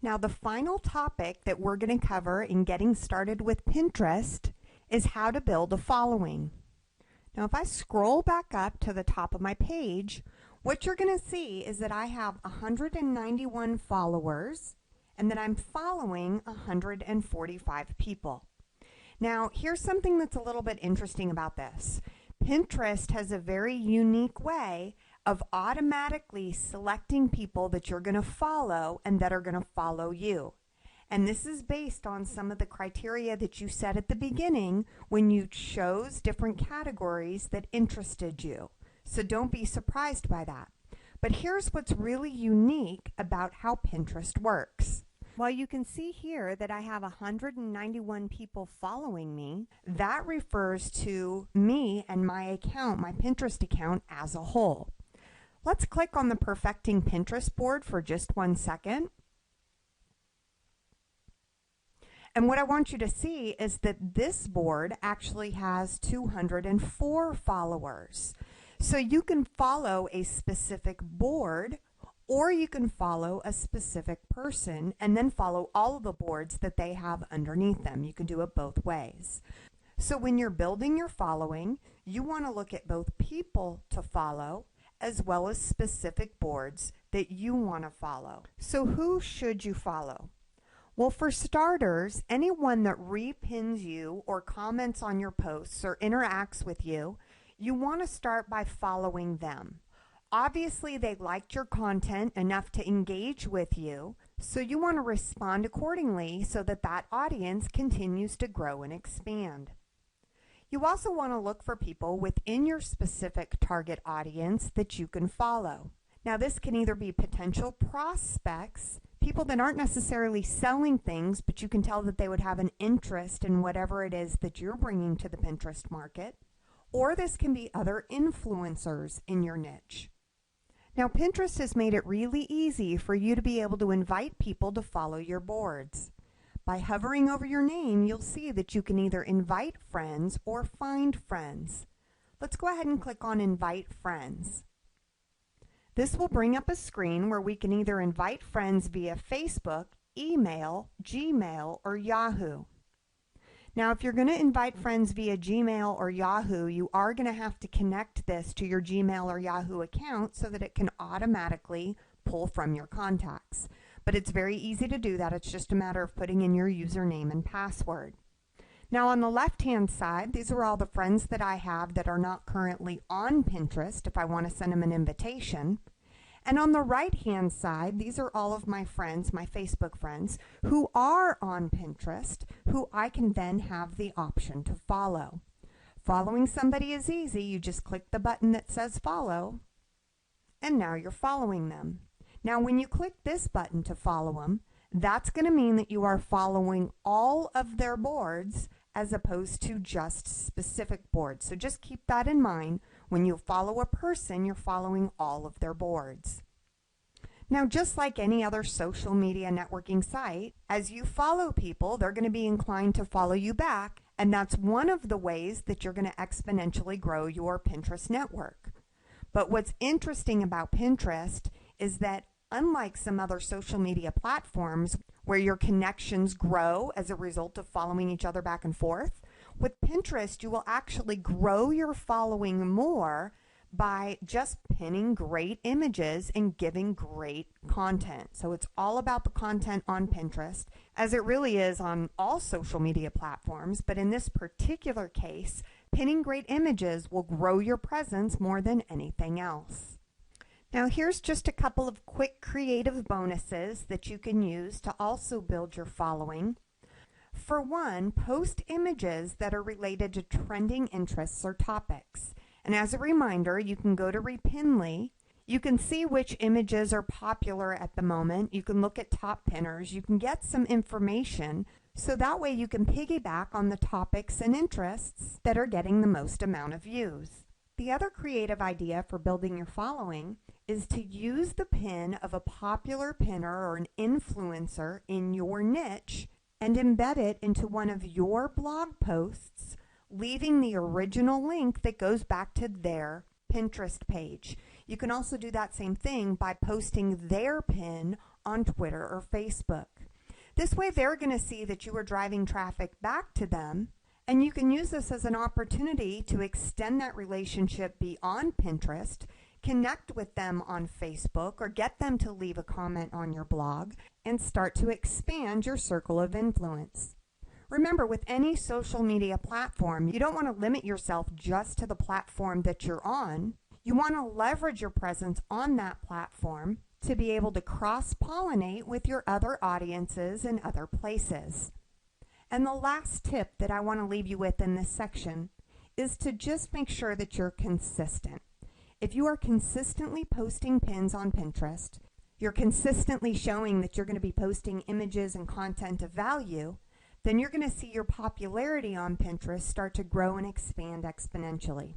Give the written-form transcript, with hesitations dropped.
Now, the final topic that we're going to cover in getting started with Pinterest is how to build a following. Now, if I scroll back up to the top of my page, what you're going to see is that I have 191 followers and that I'm following 145 people. Now, here's something that's a little bit interesting about this. Pinterest has a very unique way of automatically selecting people that you're going to follow and that are going to follow you. And this is based on some of the criteria that you set at the beginning when you chose different categories that interested you. So don't be surprised by that. But here's what's really unique about how Pinterest works. While you can see here that I have 191 people following me, that refers to me and my account, my Pinterest account as a whole. Let's click on the Perfecting Pinterest board for just 1 second. And what I want you to see is that this board actually has 204 followers. So you can follow a specific board, or you can follow a specific person and then follow all of the boards that they have underneath them. You can do it both ways. So when you're building your following, you want to look at both people to follow as well as specific boards that you want to follow. So who should you follow? Well, for starters, anyone that repins you or comments on your posts or interacts with you, you want to start by following them. Obviously, they liked your content enough to engage with you, so you want to respond accordingly so that that audience continues to grow and expand. You also want to look for people within your specific target audience that you can follow. Now, this can either be potential prospects, people that aren't necessarily selling things, but you can tell that they would have an interest in whatever it is that you're bringing to the Pinterest market, or this can be other influencers in your niche. Now, Pinterest has made it really easy for you to be able to invite people to follow your boards. By hovering over your name, you'll see that you can either invite friends or find friends. Let's go ahead and click on Invite Friends. This will bring up a screen where we can either invite friends via Facebook, email, Gmail, or Yahoo. Now, if you're going to invite friends via Gmail or Yahoo, you are going to have to connect this to your Gmail or Yahoo account so that it can automatically pull from your contacts. But it's very easy to do that. It's just a matter of putting in your username and password. Now, on the left-hand side, these are all the friends that I have that are not currently on Pinterest if I want to send them an invitation. And on the right-hand side, these are all of my friends, my Facebook friends, who are on Pinterest, who I can then have the option to follow. Following somebody is easy. You just click the button that says follow, and now you're following them. Now, when you click this button to follow them, that's going to mean that you are following all of their boards as opposed to just specific boards. So just keep that in mind. When you follow a person, you're following all of their boards. Now, just like any other social media networking site, as you follow people, they're going to be inclined to follow you back, and that's one of the ways that you're going to exponentially grow your Pinterest network. But what's interesting about Pinterest is that unlike some other social media platforms where your connections grow as a result of following each other back and forth, with Pinterest, you will actually grow your following more by just pinning great images and giving great content. So it's all about the content on Pinterest, as it really is on all social media platforms. But in this particular case, pinning great images will grow your presence more than anything else. Now, here's just a couple of quick creative bonuses that you can use to also build your following. For one, post images that are related to trending interests or topics. And as a reminder, you can go to Repinly. You can see which images are popular at the moment. You can look at top pinners. You can get some information, so that way you can piggyback on the topics and interests that are getting the most amount of views. The other creative idea for building your following is to use the pin of a popular pinner or an influencer in your niche and embed it into one of your blog posts, leaving the original link that goes back to their Pinterest page. You can also do that same thing by posting their pin on Twitter or Facebook. This way they're going to see that you are driving traffic back to them, and you can use this as an opportunity to extend that relationship beyond Pinterest, connect with them on Facebook, or get them to leave a comment on your blog, and start to expand your circle of influence. Remember, with any social media platform, you don't want to limit yourself just to the platform that you're on. You want to leverage your presence on that platform to be able to cross-pollinate with your other audiences in other places. And the last tip that I want to leave you with in this section is to just make sure that you're consistent. If you are consistently posting pins on Pinterest, you're consistently showing that you're going to be posting images and content of value, then you're going to see your popularity on Pinterest start to grow and expand exponentially.